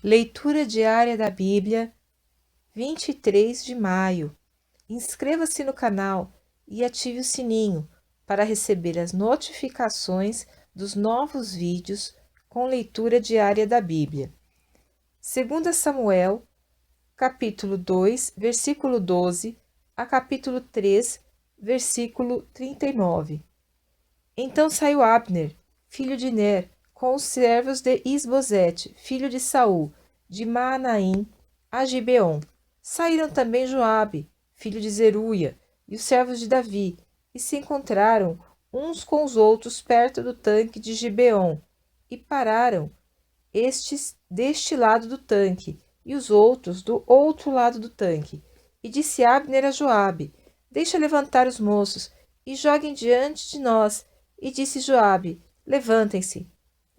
Leitura diária da Bíblia, 23 de maio. Inscreva-se no canal e ative o sininho para receber as notificações dos novos vídeos com leitura diária da Bíblia. 2 Samuel, capítulo 2, versículo 12, a capítulo 3, versículo 39. Então saiu Abner, filho de Ner, com os servos de Isbosete, filho de Saul, de Maanaim, a Gibeon. Saíram também Joabe, filho de Zeruia, e os servos de Davi, e se encontraram uns com os outros perto do tanque de Gibeon, e pararam, estes deste lado do tanque, e os outros do outro lado do tanque. E disse Abner a Joabe: Deixa levantar os moços, e joguem diante de nós. E disse Joabe: Levantem-se.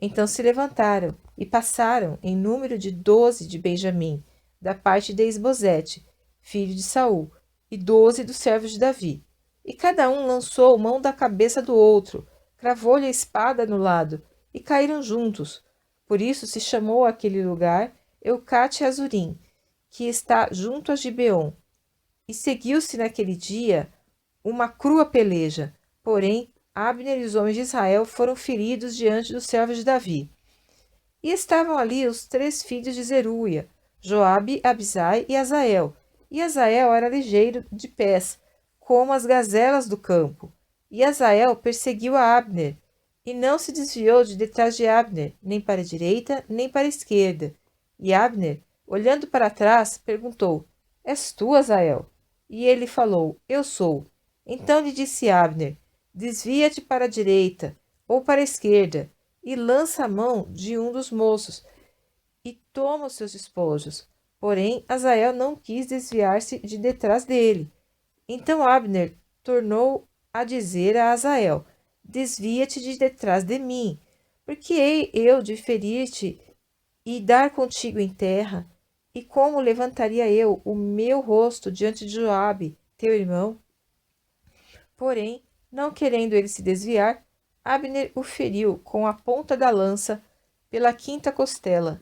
Então se levantaram, e passaram em número de 12 de Benjamim, da parte de Isbosete, filho de Saul, e 12 dos servos de Davi. E cada um lançou mão da cabeça do outro, cravou-lhe a espada no lado, e caíram juntos. Por isso se chamou aquele lugar Eucate Azurim, que está junto a Gibeon. E seguiu-se naquele dia uma crua peleja, porém Abner e os homens de Israel foram feridos diante dos servos de Davi. E estavam ali os 3 filhos de Zeruia, Joabe, Abisai e Azael. E Azael era ligeiro de pés, como as gazelas do campo. E Azael perseguiu a Abner, e não se desviou de detrás de Abner, nem para a direita, nem para a esquerda. E Abner, olhando para trás, perguntou: És tu, Azael? E ele falou: Eu sou. Então lhe disse Abner: Desvia-te para a direita ou para a esquerda, e lança a mão de um dos moços, e toma os seus despojos. Porém, Azael não quis desviar-se de detrás dele. Então Abner tornou a dizer a Azael: Desvia-te de detrás de mim, porque hei eu de ferir-te e dar contigo em terra? E como levantaria eu o meu rosto diante de Joabe, teu irmão? Porém, não querendo ele se desviar, Abner o feriu com a ponta da lança pela quinta costela,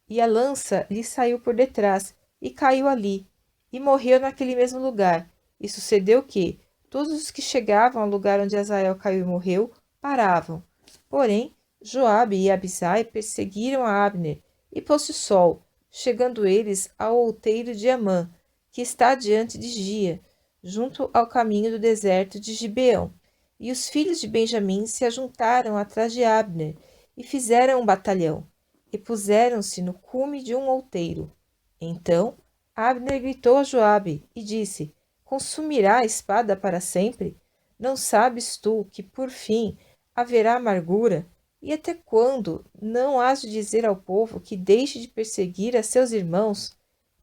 e a lança lhe saiu por detrás, e caiu ali, e morreu naquele mesmo lugar. E sucedeu que todos os que chegavam ao lugar onde Azael caiu e morreu, paravam. Porém, Joabe e Abisai perseguiram a Abner, e pôs-se o sol, chegando eles ao outeiro de Amã, que está diante de Gia, junto ao caminho do deserto de Gibeão. E os filhos de Benjamim se ajuntaram atrás de Abner, e fizeram um batalhão, e puseram-se no cume de um outeiro. Então Abner gritou a Joabe e disse: Consumirá a espada para sempre? Não sabes tu que por fim haverá amargura? E até quando não hás de dizer ao povo que deixe de perseguir a seus irmãos?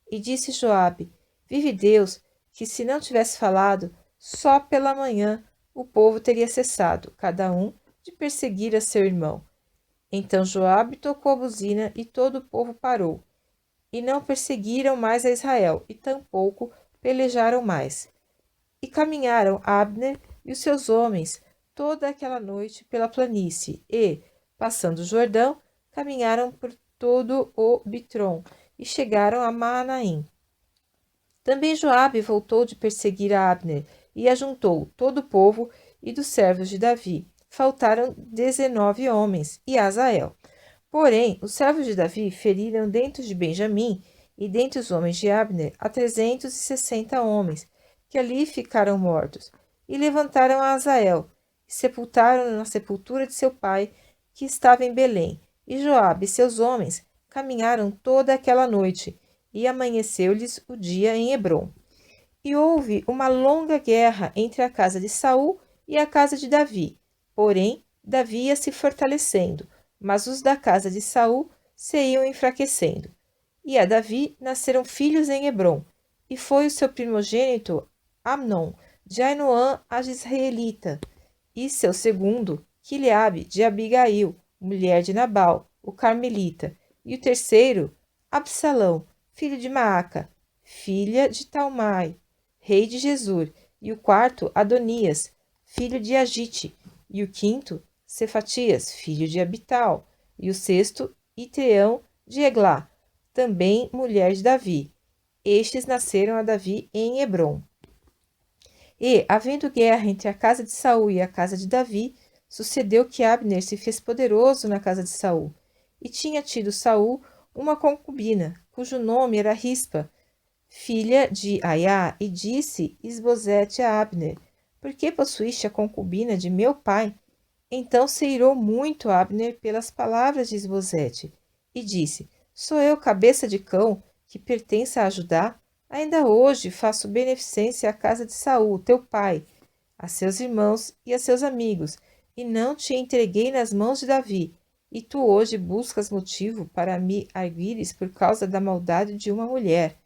E disse Joabe: Vive Deus, que se não tivesse falado, só pela manhã o povo teria cessado, cada um, de perseguir a seu irmão. Então Joabe tocou a buzina e todo o povo parou. E não perseguiram mais a Israel, e tampouco pelejaram mais. E caminharam Abner e os seus homens toda aquela noite pela planície, e, passando o Jordão, caminharam por todo o Bitron, e chegaram a Maanaim. Também Joabe voltou de perseguir a Abner, e ajuntou todo o povo e dos servos de Davi. Faltaram 19 homens, e Azael. Porém, os servos de Davi feriram dentro de Benjamim e dentre os homens de Abner a 360 homens, que ali ficaram mortos, e levantaram a Azael, e sepultaram-no na sepultura de seu pai, que estava em Belém. E Joabe e seus homens caminharam toda aquela noite, e amanheceu-lhes o dia em Hebrom. E houve uma longa guerra entre a casa de Saul e a casa de Davi. Porém, Davi ia se fortalecendo, mas os da casa de Saul se iam enfraquecendo. E a Davi nasceram filhos em Hebrom, e foi o seu primogênito Amnon, de Ainoã a Israelita, e seu segundo, Quileabe, de Abigail, mulher de Nabal, o carmelita, e o terceiro, Absalão, filho de Maaca, filha de Talmai, rei de Gesur, e o quarto, Adonias, filho de Agite, e o quinto, Cefatias, filho de Abital, e o sexto, Itreão de Eglá. também mulher de Davi. Estes nasceram a Davi em Hebrom. E, havendo guerra entre a casa de Saul e a casa de Davi, sucedeu que Abner se fez poderoso na casa de Saul. E tinha tido Saul uma concubina, cujo nome era Rispa, filha de Aiá, e disse Isbosete a Abner: Por que possuíste a concubina de meu pai? Então se irou muito Abner pelas palavras de Isbosete, e disse: Sou eu cabeça de cão, que pertence a Judá? Ainda hoje faço beneficência à casa de Saul, teu pai, a seus irmãos e a seus amigos, e não te entreguei nas mãos de Davi. E tu hoje buscas motivo para me arguires por causa da maldade de uma mulher.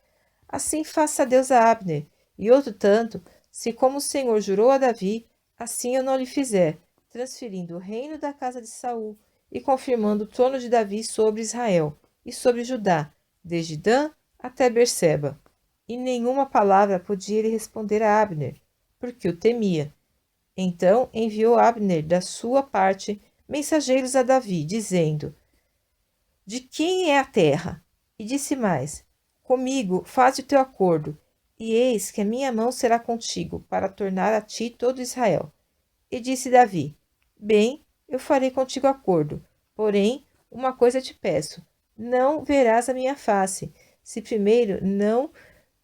Assim faça Deus a Abner, e outro tanto, se como o Senhor jurou a Davi, assim eu não lhe fizer, transferindo o reino da casa de Saul e confirmando o trono de Davi sobre Israel e sobre Judá, desde Dan até Berseba. E nenhuma palavra podia ele responder a Abner, porque o temia. Então enviou Abner da sua parte mensageiros a Davi, dizendo: De quem é a terra? E disse mais: Comigo faze o teu acordo, e eis que a minha mão será contigo, para tornar a ti todo Israel. E disse Davi: Bem, eu farei contigo acordo, porém, uma coisa te peço: não verás a minha face, se primeiro não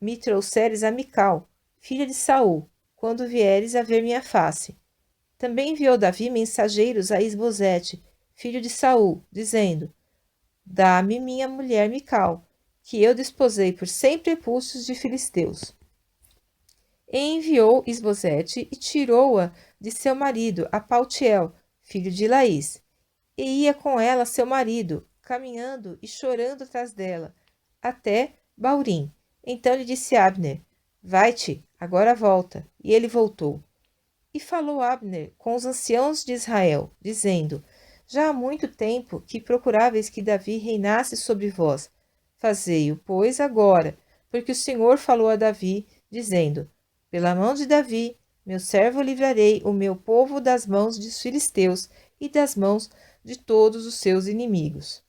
me trouxeres a Mical, filha de Saul, quando vieres a ver minha face. Também enviou Davi mensageiros a Isbosete, filho de Saul, dizendo: Dá-me minha mulher Mical, que eu desposei por 100 prepúcios de filisteus. E enviou Isbosete e tirou-a de seu marido, a Paltiel, filho de Laís. E ia com ela seu marido, caminhando e chorando atrás dela, até Baurim. Então lhe disse Abner: Vai-te, agora volta. E ele voltou. E falou Abner com os anciãos de Israel, dizendo: Já há muito tempo que procuráveis que Davi reinasse sobre vós. Fazei-o, pois, agora, porque o Senhor falou a Davi, dizendo: Pela mão de Davi, meu servo, livrarei o meu povo das mãos dos filisteus e das mãos de todos os seus inimigos.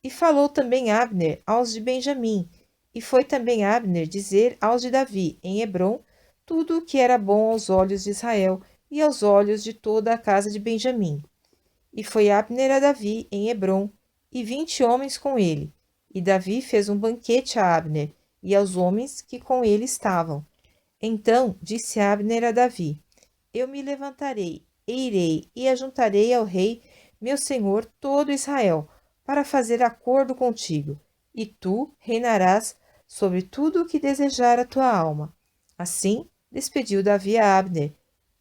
E falou também Abner aos de Benjamim, e foi também Abner dizer aos de Davi, em Hebrom, tudo o que era bom aos olhos de Israel e aos olhos de toda a casa de Benjamim. E foi Abner a Davi em Hebrom, e 20 homens com ele. E Davi fez um banquete a Abner e aos homens que com ele estavam. Então disse Abner a Davi: Eu me levantarei, e irei, e ajuntarei ao rei, meu senhor, todo Israel, para fazer acordo contigo, e tu reinarás sobre tudo o que desejar a tua alma. Assim despediu Davi a Abner,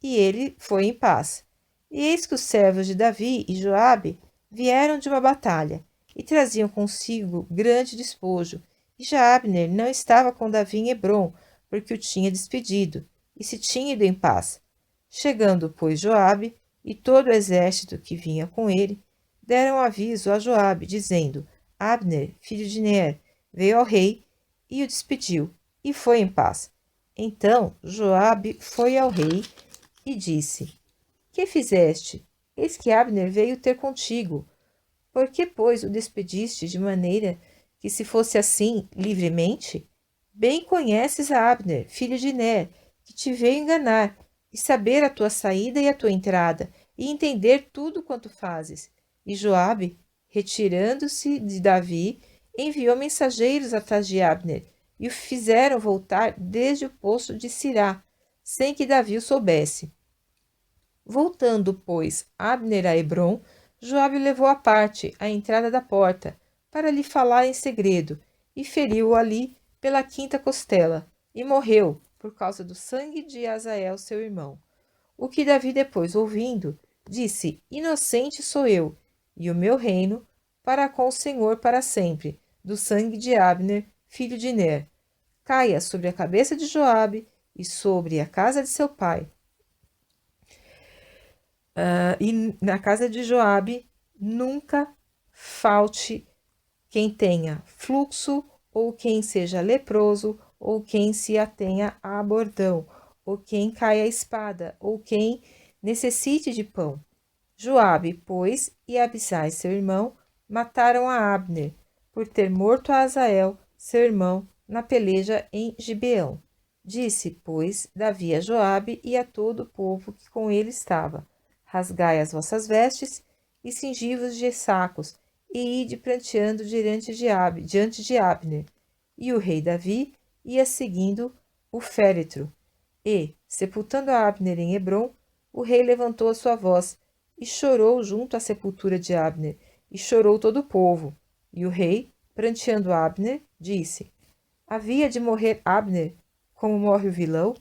e ele foi em paz. E eis que os servos de Davi e Joabe vieram de uma batalha, e traziam consigo grande despojo. E já Abner não estava com Davi em Hebrom, porque o tinha despedido, e se tinha ido em paz. Chegando, pois, Joabe e todo o exército que vinha com ele, deram aviso a Joabe, dizendo: Abner, filho de Ner, veio ao rei e o despediu, e foi em paz. Então Joabe foi ao rei e disse: Que fizeste? Eis que Abner veio ter contigo. Por que, pois, o despediste de maneira que se fosse assim livremente? Bem conheces a Abner, filho de Ner, que te veio enganar, e saber a tua saída e a tua entrada, e entender tudo quanto fazes. E Joabe, retirando-se de Davi, enviou mensageiros atrás de Abner, e o fizeram voltar desde o poço de Sirá, sem que Davi o soubesse. Voltando, pois, Abner a Hebrom, Joabe levou à parte, à entrada da porta, para lhe falar em segredo, e feriu-o ali pela quinta costela, e morreu, por causa do sangue de Azael, seu irmão. O que Davi, depois ouvindo, disse: Inocente sou eu, e o meu reino, para com o Senhor para sempre, do sangue de Abner, filho de Ner. Caia sobre a cabeça de Joabe e sobre a casa de seu pai. E na casa de Joabe nunca falte quem tenha fluxo, ou quem seja leproso, ou quem se atenha a bordão, ou quem caia a espada, ou quem necessite de pão. Joabe, pois, e Abisai, seu irmão, mataram a Abner, por ter morto a Azael, seu irmão, na peleja em Gibeão. Disse, pois, Davi a Joabe e a todo o povo que com ele estava: Rasgai as vossas vestes e cingi-vos de sacos, e ide pranteando diante de Abner. E o rei Davi ia seguindo o féretro. E, sepultando a Abner em Hebrom, o rei levantou a sua voz e chorou junto à sepultura de Abner, e chorou todo o povo. E o rei, pranteando Abner, disse: Havia de morrer Abner, como morre o vilão?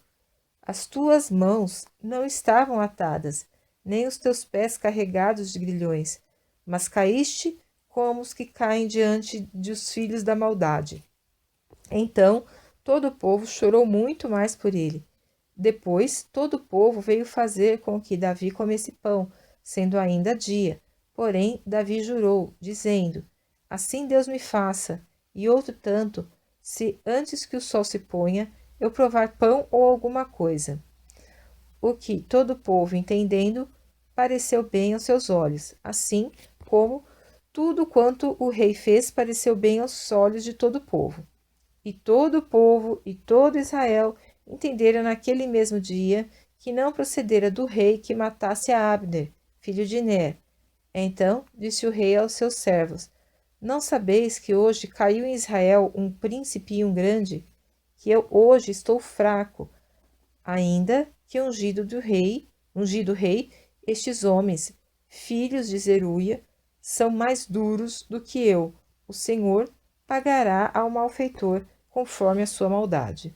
As tuas mãos não estavam atadas, nem os teus pés carregados de grilhões, mas caíste como os que caem diante dos filhos da maldade. Então todo o povo chorou muito mais por ele. Depois todo o povo veio fazer com que Davi comesse pão, sendo ainda dia. Porém, Davi jurou, dizendo: Assim Deus me faça, e outro tanto, se antes que o sol se ponha, eu provar pão ou alguma coisa. O que todo o povo, entendendo, pareceu bem aos seus olhos, assim como tudo quanto o rei fez pareceu bem aos olhos de todo o povo. E todo o povo e todo Israel entenderam naquele mesmo dia que não procedera do rei que matasse a Abner, filho de Ner. Então disse o rei aos seus servos: Não sabeis que hoje caiu em Israel um príncipe e um grande? Que eu hoje estou fraco, ainda que ungido rei, estes homens, filhos de Zeruia, são mais duros do que eu. O Senhor pagará ao malfeitor conforme a sua maldade.